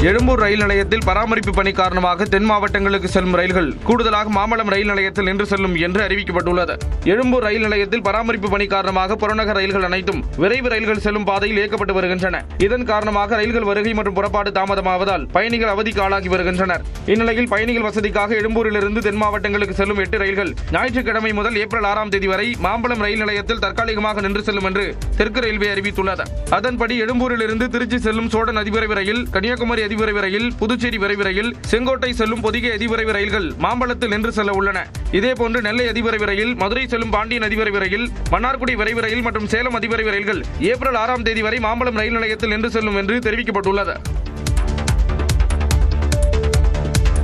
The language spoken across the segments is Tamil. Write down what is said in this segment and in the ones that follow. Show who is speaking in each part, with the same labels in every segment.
Speaker 1: எழும்பூர் ரயில் நிலையத்தில் பராமரிப்பு பணி காரணமாக தென் மாவட்டங்களுக்கு செல்லும் ரயில்கள் கூடுதலாக மாம்பலம் ரயில் நிலையத்தில் நின்று செல்லும் என்று அறிவிக்கப்பட்டுள்ளது. எழும்பூர் ரயில் நிலையத்தில் பராமரிப்பு பணி காரணமாக புறநகர் ரயில்கள் அனைத்தும் விரைவு ரயில்கள் செல்லும் பாதையில் இயக்கப்பட்டு வருகின்றன. இதன் காரணமாக ரயில்கள் வருகை மற்றும் புறப்பாடு தாமதமாவதால் பயணிகள் அவதிக்கு ஆளாகி வருகின்றனர். இந்நிலையில் பயணிகள் வசதிக்காக எழும்பூரிலிருந்து தென் மாவட்டங்களுக்கு செல்லும் 8 ரயில்கள் ஞாயிற்றுக்கிழமை முதல் ஏப்ரல் 6ஆம் தேதி வரை மாம்பலம் ரயில் நிலையத்தில் தற்காலிகமாக நின்று செல்லும் என்று தெற்கு ரயில்வே அறிவித்துள்ளது. அதன்படி எழும்பூரிலிருந்து திருச்சி செல்லும் சோழன் அதிவிரைவு ரயில், கன்னியாகுமரி அதிவிரைவு ரயில், புதுச்சேரி விரைவு ரயில், செங்கோட்டை செல்லும் பொதிகை அதிவிரைவு ரயில்கள் மாம்பலத்தில் நின்று செல்ல உள்ளன. இதேபோன்று நெல்லை அதிவிரைவு ரயில், மதுரை செல்லும் பாண்டியன் அதிவிரைவு ரயில், மன்னார்குடி விரைவு ரயில் மற்றும் சேலம் அதிவிரைவு ரயில்கள் ஏப்ரல் 6ஆம் தேதி வரை மாம்பலம் ரயில் நிலையத்தில் நின்று செல்லும் என்று தெரிவிக்கப்பட்டுள்ளது.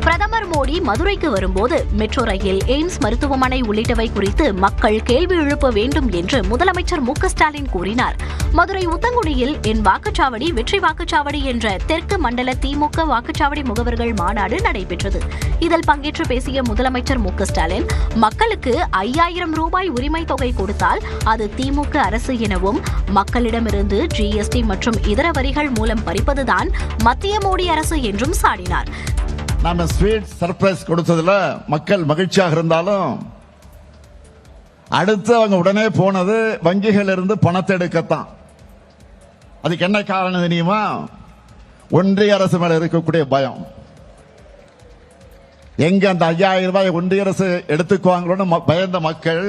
Speaker 2: பிரதமர் மோடி மதுரைக்கு வரும்போது மெட்ரோ ரயில், எய்ம்ஸ் மருத்துவமனை உள்ளிட்டவை குறித்து மக்கள் கேள்வி எழுப்ப வேண்டும் என்று முதலமைச்சர் மு.க.ஸ்டாலின் கூறினார். மதுரை உத்தங்குடியில் என் வாக்குச்சாவடி வெற்றி வாக்குச்சாவடி என்ற தெற்கு மண்டல திமுக வாக்குச்சாவடி முகவர்கள் மாநாடு நடைபெற்றது. இதில் பங்கேற்று பேசிய முதலமைச்சர் மு.க.ஸ்டாலின், மக்களுக்கு 5000 ரூபாய் உரிமை தொகை கொடுத்தால் அது திமுக அரசு எனவும், மக்களிடமிருந்து ஜிஎஸ்டி மற்றும் இதர வரிகள் மூலம் பறிப்பதுதான் மத்திய மோடி அரசு என்றும் சாடினார்.
Speaker 3: நாம ஸ்வீட் சர்ப்ரைஸ் கொடுத்ததுல மக்கள் மகிழ்ச்சியாக இருந்தாலும் அடுத்து அவங்க உடனே போனது வங்கிகள் இருந்து பணத்தை எடுக்கத்தான். அதுக்கு என்ன காரணம் தெரியுமா? ஒன்றிய அரசு மேல இருக்கக்கூடிய பயம். எங்க அந்த 5000 ரூபாய் ஒன்றிய அரசு எடுத்துக்குவாங்களோன்னு பயந்த மக்கள்.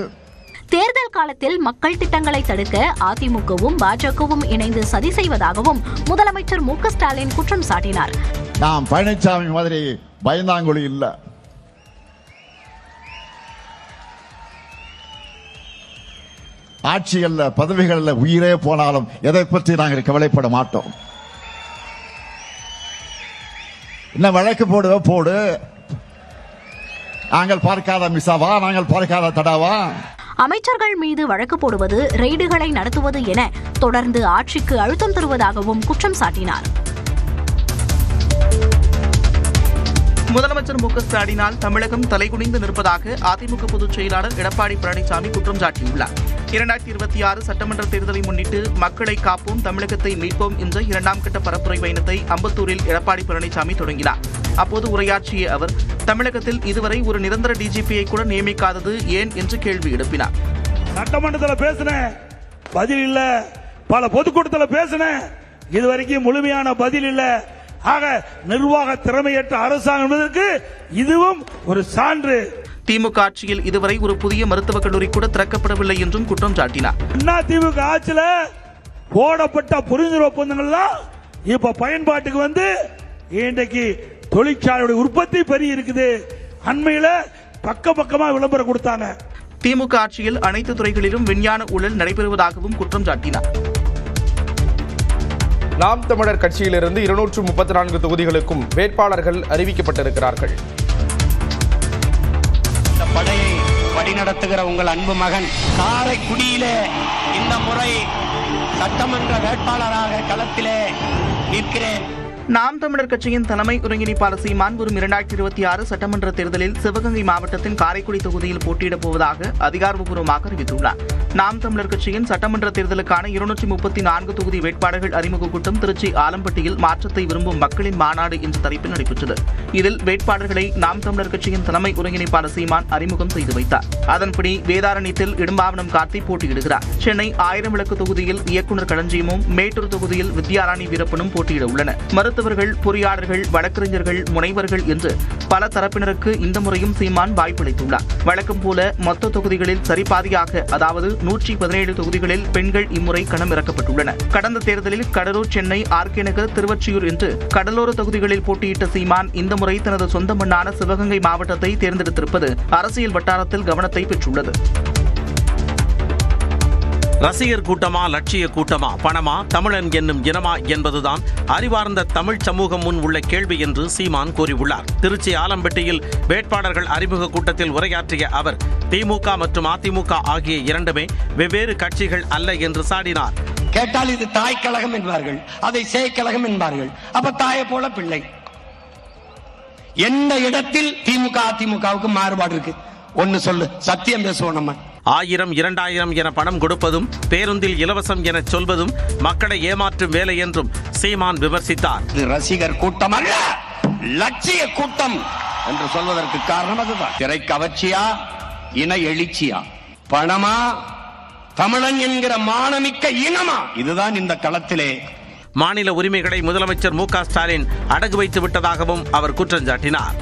Speaker 2: தேர்தல் காலத்தில் மக்கள் திட்டங்களை தடுக்க அதிமுகவும் பாஜகவும் இணைந்து சதி செய்வதாகவும் முதலமைச்சர் மு.க.ஸ்டாலின் குற்றம் சாட்டினார்.
Speaker 3: நாம் பழனிசாமி மாதிரி பயந்தாங்குழி இல்ல. ஆட்சிகள்ல பதவிகள்ல உயிரே போனாலும் எதை பற்றி நாங்கள் கவலைப்பட மாட்டோம். என்ன வழக்கு போடு, நாங்கள் பார்க்காத மிசாவா, நாங்கள் பார்க்காத தடாவா?
Speaker 2: அமைச்சர்கள் மீது வழக்கு போடுவது, ரெய்டுகளை நடத்துவது என தொடர்ந்து ஆட்சிக்கு அழுத்தம் தருவதாகவும் குற்றம் சாட்டினார்.
Speaker 4: முதலமைச்சர் மு.க.ஸ்டாலினால் தமிழகம் தலைகுனிந்து நிற்பதாக அதிமுக பொதுச் செயலாளர் எடப்பாடி பழனிசாமி குற்றம் சாட்டியுள்ளார். 2026 சட்டமன்ற தேர்தலை முன்னிட்டு மக்களை காப்போம், தமிழகத்தை மீட்போம் என்ற 2ஆம் கட்ட பரப்புரை பயணத்தை அம்பத்தூரில் எடப்பாடி பழனிசாமி தொடங்கினார். அப்போது உரையாற்றிய அவர், தமிழகத்தில் இதுவரை ஒரு நிரந்தர டிஜிபியை கூட நியமிக்காதது ஏன் என்று கேள்வி எழுப்பினார்.
Speaker 5: சட்டமன்றத்தில் பேசின பதில் இல்ல, பல பொதுக்கூட்டத்தில் பேசின இதுவரைக்கும் முழுமையான பதில் இல்ல. ஆக நிர்வாக திறமையற்ற அரசாங்கம் என்பதற்கு இதுவும் ஒரு சான்று.
Speaker 4: திமுக ஆட்சியில் இதுவரை ஒரு புதிய மருத்துவக் கல்லூரி கூட திறக்கப்படவில்லை என்றும் குற்றம் சாட்டினார்.
Speaker 5: திமுக ஆட்சியில் போடப்பட்ட புரிந்துணர்வு ஒப்பந்தங்கள் தான் இப்ப பயன்பாட்டுக்கு வந்து இன்றைக்கு தொழிற்சாலையுடைய உற்பத்தி பெரிய இருக்குது. அண்மையில பக்கமா விளம்பரம் கொடுத்தாங்க.
Speaker 4: திமுக ஆட்சியில் அனைத்து துறைகளிலும் விஞ்ஞான ஊழல் நடைபெறுவதாகவும் குற்றம் சாட்டினார்.
Speaker 1: நாம் தமிழர் கட்சியிலிருந்து 234 தொகுதிகளுக்கும் வேட்பாளர்கள் அறிவிக்கப்பட்டிருக்கிறார்கள்.
Speaker 6: இந்த படையை வழிநடத்துகிற உங்கள் அன்பு மகன் காரைக்குடியிலே இந்த முறை சட்டமன்ற வேட்பாளராக களத்திலே நிற்கிறேன்.
Speaker 4: நாம் தமிழர் கட்சியின் தலைமை ஒருங்கிணைப்பாளர் சீமான் வரும் 2026 சட்டமன்ற தேர்தலில் சிவகங்கை மாவட்டத்தின் காரைக்குடி தொகுதியில் போட்டியிடப் போவதாக அதிகாரப்பூர்வமாக அறிவித்துள்ளார். நாம் தமிழர் கட்சியின் சட்டமன்ற தேர்தலுக்கான 234 தொகுதி வேட்பாளர்கள் அறிமுக கூட்டம் திருச்சி ஆலம்பட்டியில் மாற்றத்தை விரும்பும் மக்களின் மாநாடு என்ற தலைப்பில் நடைபெற்றது. இதில் வேட்பாளர்களை நாம் தமிழர் கட்சியின் தலைமை ஒருங்கிணைப்பாளர் சீமான் அறிமுகம் செய்து வைத்தார். அதன்படி வேதாரண்யத்தில் இடும்பாவனம் கார்த்தி போட்டியிடுகிறார். சென்னை 1000 விளக்கு தொகுதியில் இயக்குநர் களஞ்சியமும், மேட்டூர் தொகுதியில் வித்யாராணி வீரப்பனும் போட்டியிட உள்ளனர். மருத்துவர்கள், பொறியாளர்கள், வழக்கறிஞர்கள், முனைவர்கள் என்று பல தரப்பினருக்கு இந்த முறையும் சீமான் வாய்ப்பளித்துள்ளார். வழக்கம் போல மொத்த தொகுதிகளில் சரிபாதியாக, அதாவது 117 தொகுதிகளில் பெண்கள் இம்முறை களமிறக்கப்பட்டுள்ளனர். கடந்த தேர்தலில் கடலூர், சென்னை, ஆர்கே நகர், திருவொற்றியூர் என்று கடலோர தொகுதிகளில் போட்டியிட்ட சீமான் இந்த முறை தனது சொந்த மண்ணான சிவகங்கை மாவட்டத்தை தேர்ந்தெடுத்திருப்பது அரசியல் வட்டாரத்தில் கவனத்தை பெற்றுள்ளது.
Speaker 7: ரசிகர் கூட்டமா, லட்சிய கூட்டமா, பணமா, தமிழன் என்னும் இனமா என்பதுதான் அறிவார்ந்த தமிழ் சமூகம் முன் உள்ள கேள்வி என்று சீமான் கூறியுள்ளார். திருச்சி ஆலம்பட்டியில் வேட்பாளர்கள் அறிமுக கூட்டத்தில் உரையாற்றிய அவர், திமுக மற்றும் அதிமுக ஆகிய இரண்டுமே வெவ்வேறு கட்சிகள் அல்ல என்று சாடினார்.
Speaker 6: கேட்டால் இது தாய் கழகம் என்பார்கள், அதை சேய்கழகம் என்பார்கள். அப்ப தாயை போல பிள்ளை. எந்த இடத்தில் திமுக அதிமுகவுக்கு மாறுபாடு இருக்கு? ஒன்னு சொல்லு, சத்தியம் பேசுவோம் நம்ம.
Speaker 7: 1000, 2000 என பணம் கொடுப்பதும் பேருந்தில் இலவசம் என சொல்வதும் மக்களை ஏமாற்றும் வேலை என்றும் சீமான் விமர்சித்தார்.
Speaker 6: இது ரசிகர் கூட்டம் அல்ல, லட்சிய கூட்டம் என்று சொல்வதற்கு காரணம் அதுதான். திரை கவர்ச்சியா, இன எழுச்சியா, பணமா, தமிழன் என்கிற மானமிக்க இனமா, இதுதான் இந்த களத்திலே.
Speaker 7: மாநில உரிமைகளை முதலமைச்சர் மு.க. ஸ்டாலின் அடகு வைத்து விட்டதாகவும் அவர் குற்றம் சாட்டினார்.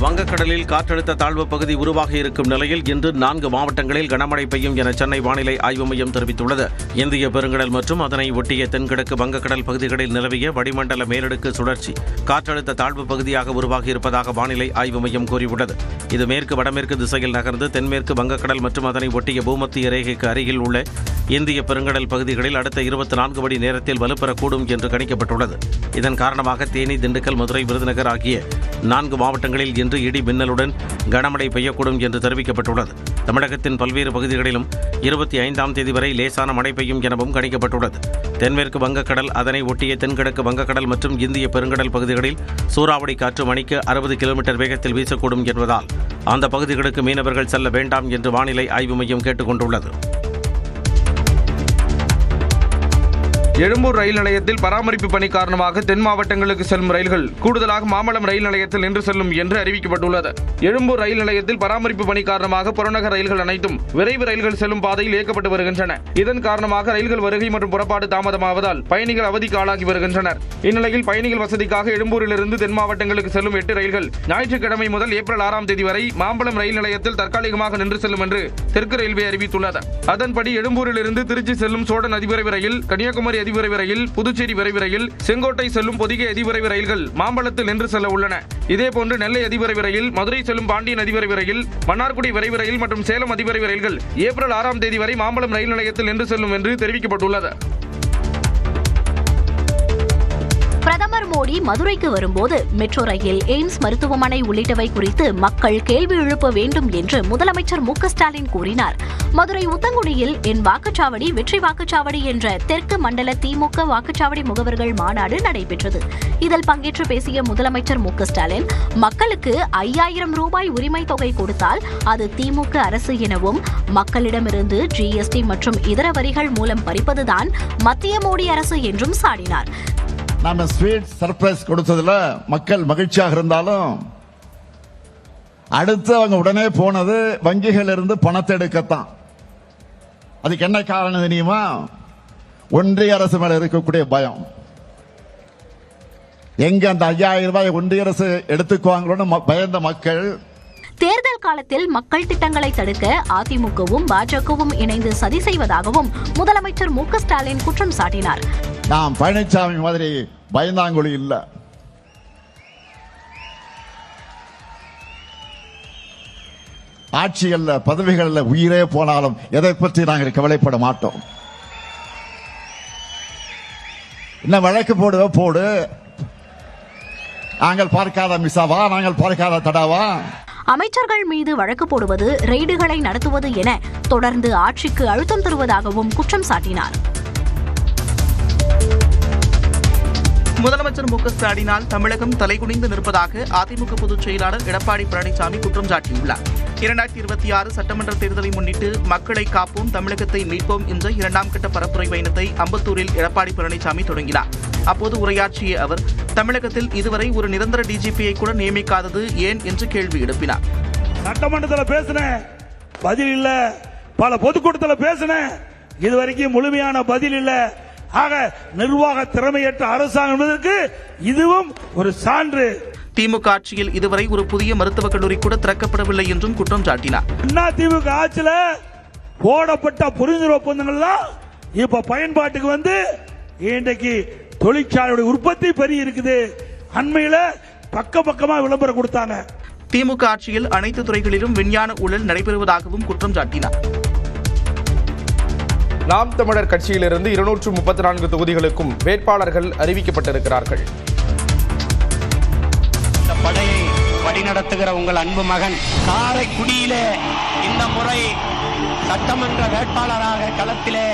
Speaker 7: வங்கக்கடலில் காற்றழுத்த தாழ்வு பகுதி உருவாகி இருக்கும் நிலையில் இன்று 4 மாவட்டங்களில் கனமழை பெய்யும் என சென்னை வானிலை ஆய்வு மையம் தெரிவித்துள்ளது. இந்திய பெருங்கடல் மற்றும் அதனை ஒட்டிய தென்கிழக்கு வங்கக்கடல் பகுதிகளில் நிலவிய வளிமண்டல மேலடுக்கு சுழற்சி காற்றழுத்த தாழ்வு பகுதியாக உருவாகி இருப்பதாக வானிலை ஆய்வு மையம் கூறியுள்ளது. இது மேற்கு வடமேற்கு திசையில் நகர்ந்து தென்மேற்கு வங்கக்கடல் மற்றும் அதனை ஒட்டிய பூமத்திய ரேகைக்கு அருகில் உள்ள இந்திய பெருங்கடல் பகுதிகளில் அடுத்த 24 மணி நேரத்தில் வலுப்பெறக்கூடும் என்று கணிக்கப்பட்டுள்ளது. இதன் காரணமாக தேனி, திண்டுக்கல், மதுரை, விருதுநகர் ஆகிய 4 மாவட்டங்களில் இன்று இடி மின்னலுடன் கனமழை பெய்யக்கூடும் என்று தெரிவிக்கப்பட்டுள்ளது. தமிழகத்தின் பல்வேறு பகுதிகளிலும் 25ஆம் தேதி வரை லேசான மழை பெய்யும் எனவும் கணிக்கப்பட்டுள்ளது. தென்மேற்கு வங்கக்கடல், அதனை ஒட்டிய தென்கிழக்கு வங்கக்கடல் மற்றும் இந்திய பெருங்கடல் பகுதிகளில் சூறாவளி காற்று மணிக்கு 60 கிலோமீட்டர் வேகத்தில் வீசக்கூடும் என்பதால் அந்த பகுதிகளுக்கு மீனவர்கள் செல்ல வேண்டாம் என்று வானிலை ஆய்வு மையம் கேட்டுக் கொண்டுள்ளது.
Speaker 1: எழும்பூர் ரயில் நிலையத்தில் பராமரிப்பு பணி காரணமாக தென் மாவட்டங்களுக்கு செல்லும் ரயில்கள் கூடுதலாக மாம்பலம் ரயில் நிலையத்தில் நின்று செல்லும் என்று அறிவிக்கப்பட்டுள்ளது. எழும்பூர் ரயில் நிலையத்தில் பராமரிப்பு பணி காரணமாக புறநகர் ரயில்கள் அனைத்தும் விரைவு ரயில்கள் செல்லும் பாதையில் இயக்கப்பட்டு வருகின்றன. இதன் காரணமாக ரயில்கள் வருகை மற்றும் புறப்பாடு தாமதமாவதால் பயணிகள் அவதிக்கு ஆளாகி வருகின்றனர். இந்நிலையில் பயணிகள் வசதிக்காக எழும்பூரிலிருந்து தென் மாவட்டங்களுக்கு செல்லும் 8 ரயில்கள் ஞாயிற்றுக்கிழமை முதல் ஏப்ரல் 6ஆம் தேதி வரை மாம்பலம் ரயில் நிலையத்தில் தற்காலிகமாக நின்று செல்லும் என்று தெற்கு ரயில்வே அறிவித்துள்ளது. அதன்படி எழும்பூரிலிருந்து திருச்சி செல்லும் சோழன் அதிவிரைவு ரயில், கன்னியாகுமரி அதிவிரைவு ரயில், புதுச்சேரி விரைவு ரயில், செங்கோட்டை செல்லும் பொதிகை அதிவிரைவு ரயில்கள் மாம்பலத்தில் நின்று செல்ல உள்ளன. இதேபோன்று நெல்லை அதிவிரைவு ரயில், மதுரை செல்லும் பாண்டியன் அதிவிரைவு ரயில், மன்னார்குடி விரைவு ரயில் மற்றும் சேலம் அதிவிரைவு ரயில்கள் ஏப்ரல் 6ஆம் தேதி வரை மாம்பலம் ரயில் நிலையத்தில் நின்று செல்லும் என்று தெரிவிக்கப்பட்டுள்ளது.
Speaker 2: பிரதமர் மோடி மதுரைக்கு வரும்போது மெட்ரோ ரயில், எய்ம்ஸ் மருத்துவமனை உள்ளிட்டவை குறித்து மக்கள் கேள்வி எழுப்ப வேண்டும் என்று முதலமைச்சர் மு.க. ஸ்டாலின் கூறினார். மதுரை உத்தங்குடியில் என் வாக்குச்சாவடி வெற்றி வாக்குச்சாவடி என்ற தெற்கு மண்டல திமுக வாக்குச்சாவடி முகவர்கள் மாநாடு நடைபெற்றது. இதில் பங்கேற்று பேசிய முதலமைச்சர் மு.க. ஸ்டாலின், மக்களுக்கு 5000 ரூபாய் உரிமை தொகை கொடுத்தால் அது திமுக அரசு எனவும், மக்களிடமிருந்து GST மற்றும் இதர வரிகள் மூலம் பறிப்பதுதான் மத்திய மோடி அரசு என்றும் சாடினார்.
Speaker 3: நாம ஸ்வீட் சர்ப்ரைஸ் கொடுத்ததுல மக்கள் மகிழ்ச்சியாக இருந்தாலும் அடுத்து அவங்க உடனே போனது வங்கிகள் இருந்து பணத்தை எடுக்கத்தான். அதுக்கு என்ன காரணம் தெரியுமா? ஒன்றிய அரசு மேல இருக்கக்கூடிய பயம். எங்க அந்த 5000 ரூபாய் ஒன்றிய அரசு எடுத்துக்குவாங்களோன்னு பயந்த மக்கள்.
Speaker 2: தேர்தல் காலத்தில் மக்கள் திட்டங்களை தடுக்க அதிமுகவும் பாஜகவும் இணைந்து சதி செய்வதாகவும் முதலமைச்சர் மு.க. ஸ்டாலின் குற்றம் சாட்டினார்.
Speaker 3: நாம் பழனிசாமி மாதிரி பயந்தாங்குழி இல்ல. ஆட்சிகள்ல, பதவிகள்ல உயிரே போனாலும் எதை பற்றி நாங்கள் கவலைப்பட மாட்டோம். என்ன வழக்கு போடு, நாங்கள் பார்க்காத மிசாவா, நாங்கள் பார்க்காத தடாவா?
Speaker 2: அமைச்சர்கள் மீது வழக்கு போடுவது, ரெய்டுகளை நடத்துவது என தொடர்ந்து ஆட்சிக்கு அழுத்தம் தருவதாகவும் குற்றம் சாட்டினார்.
Speaker 4: முதலமைச்சர் மு.க. ஸ்டாலினால் தமிழகம் தலைகுனிந்து நிற்பதாக அதிமுக பொதுச் செயலாளர் எடப்பாடி பழனிசாமி குற்றம் சாட்டியுள்ளார். 2026 சட்டமன்ற தேர்தலை முன்னிட்டு மக்களை காப்போம், தமிழகத்தை மீட்போம் என்ற 2ஆம் கட்ட பரப்புரை பயணத்தை அம்பத்தூரில் எடப்பாடி பழனிசாமி தொடங்கினார். அப்போது உரையாற்றிய அவர், தமிழகத்தில் இதுவரை ஒரு நிரந்தர டிஜிபியை கூட நியமிக்காதது ஏன் என்று கேள்வி எழுப்பினார்.
Speaker 5: சட்டமன்றத்தில் பேசினேன், பதில் இல்ல. பல பொதுக்கூட்டத்தில் பேசினேன், இதுவரைக்கும் முழுமையான பதில் இல்ல. ஆக நிர்வாக திறமையற்ற அரசாங்கம் என்பதற்கு இதுவும் ஒரு சான்று.
Speaker 4: திமுக ஆட்சியில் இதுவரை ஒரு புதிய மருத்துவக் கல்லூரி கூட திறக்கப்படவில்லை என்றும் குற்றம் சாட்டினார்.
Speaker 5: திமுக ஆட்சியில போடப்பட்ட புரிந்துணர்வு ஒப்பந்தங்கள்லாம் இப்ப பயன்பாட்டுக்கு வந்து இன்றைக்கு தொழிற்சாலையுடைய உற்பத்தி பெரிய இருக்குது. அண்மையில பக்கமா விளம்பரம் கொடுத்தாங்க.
Speaker 4: திமுக ஆட்சியில் அனைத்து துறைகளிலும் விஞ்ஞான ஊழல் நடைபெறுவதாகவும் குற்றம் சாட்டினார்.
Speaker 1: நாம் தமிழர் கட்சியிலிருந்து 234 தொகுதிகளுக்கும் வேட்பாளர்கள் அறிவிக்கப்பட்டிருக்கிறார்கள்.
Speaker 6: இந்த படையை வழிநடத்துகிற உங்கள் அன்பு மகன் காரைக்குடியிலே இந்த முறை சட்டமன்ற வேட்பாளராக களத்திலே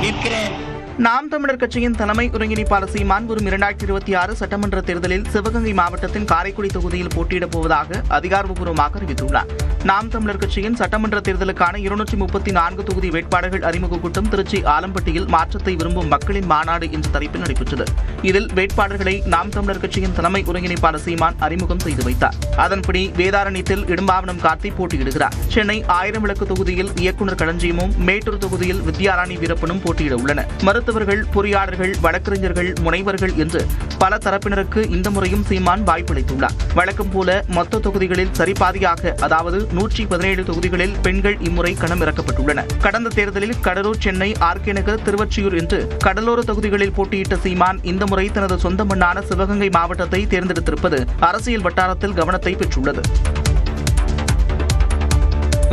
Speaker 6: நிற்கிறேன்.
Speaker 4: நாம் தமிழர் கட்சியின் தலைமை ஒருங்கிணைப்பாளர் சீமான் வரும் 2026 சட்டமன்ற தேர்தலில் சிவகங்கை மாவட்டத்தின் காரைக்குடி தொகுதியில் போட்டியிடப் போவதாக அதிகாரப்பூர்வமாக அறிவித்துள்ளார். நாம் தமிழர் கட்சியின் சட்டமன்ற தேர்தலுக்கான 234 தொகுதி வேட்பாளர்கள் அறிமுக கூட்டம் திருச்சி ஆலம்பட்டியில் மாற்றத்தை விரும்பும் மக்களின் மாநாடு என்ற தலைப்பில் நடைபெற்றது. இதில் வேட்பாளர்களை நாம் தமிழர் கட்சியின் தலைமை ஒருங்கிணைப்பாளர் சீமான் அறிமுகம் செய்து வைத்தார். அதன்படி வேதாரண்யத்தில் இடும்பாவனம் கார்த்தி போட்டியிடுகிறார். சென்னை 1000 விளக்கு தொகுதியில் இயக்குநர் களஞ்சியமும், மேட்டூர் தொகுதியில் வித்யாராணி வீரப்பனும் போட்டியிட உள்ளனர். மருத்துவர்கள், பொறியாளர்கள், வழக்கறிஞர்கள், முனைவர்கள் என்று பல தரப்பினருக்கு இந்த முறையும் சீமான் வாய்ப்பளித்துள்ளார். வழக்கம் போல மொத்த தொகுதிகளில் சரிபாதியாக, அதாவது 117 தொகுதிகளில் பெண்கள் இம்முறை களமிறக்கப்பட்டுள்ளனர். கடந்த தேர்தலில் கடலூர், சென்னை, ஆர்கே நகர், திருவொற்றியூர் என்று கடலோர தொகுதிகளில் போட்டியிட்ட சீமான் இந்த முறை தனது சொந்த மண்ணான சிவகங்கை மாவட்டத்தை தேர்ந்தெடுத்திருப்பது அரசியல் வட்டாரத்தில் கவனத்தை பெற்றுள்ளது.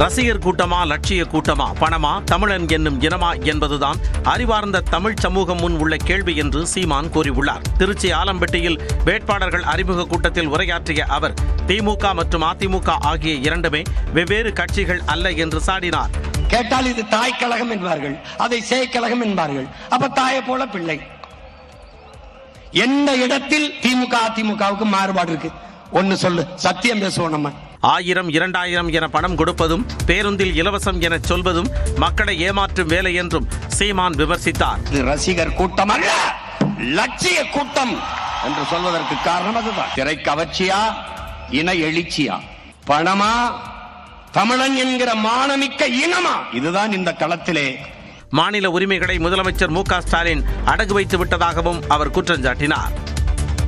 Speaker 7: ரசிகர் கூட்டமா, லட்சிய கூட்டமா, பணமா, தமிழன் என்னும் இனமா என்பதுதான் அறிவார்ந்த தமிழ் சமூகம் முன் உள்ள கேள்வி என்று சீமான் கூறியுள்ளார். திருச்சி ஆலம்பட்டியில் வேட்பாளர்கள் அறிமுக கூட்டத்தில் உரையாற்றிய அவர், திமுக மற்றும் அதிமுக ஆகிய இரண்டுமே வெவ்வேறு கட்சிகள் அல்ல என்று சாடினார்.
Speaker 6: கேட்டால் இது தாய் கழகம் என்பார்கள், அதை சேய்கழகம் என்பார்கள். அப்ப தாயை போல பிள்ளை. எந்த இடத்தில் திமுக அதிமுகவுக்கு மாறுபாடு இருக்கு? ஒன்னு சொல்லு, சத்தியம் பேசுவோம். நம்ம
Speaker 7: 1000, 2000 என பணம் கொடுப்பதும், பேருந்தில் இலவசம் என சொல்வதும் மக்களை ஏமாற்றும் வேலை என்றும் சீமான் விமர்சித்தார்.
Speaker 6: இது ரசிகர் கூட்டம் அல்ல, லட்சிய கூட்டம் என்று சொல்வதற்கு காரணம் அதுதான். திரை கவர்ச்சியா, இன எழுச்சியா, பணமா, தமிழன் என்கிற மானமிக்க இனமா, இதுதான் இந்த களத்திலே.
Speaker 7: மாநில உரிமைகளை முதலமைச்சர் மு.க. ஸ்டாலின் அடகு வைத்து விட்டதாகவும் அவர் குற்றம் சாட்டினார்.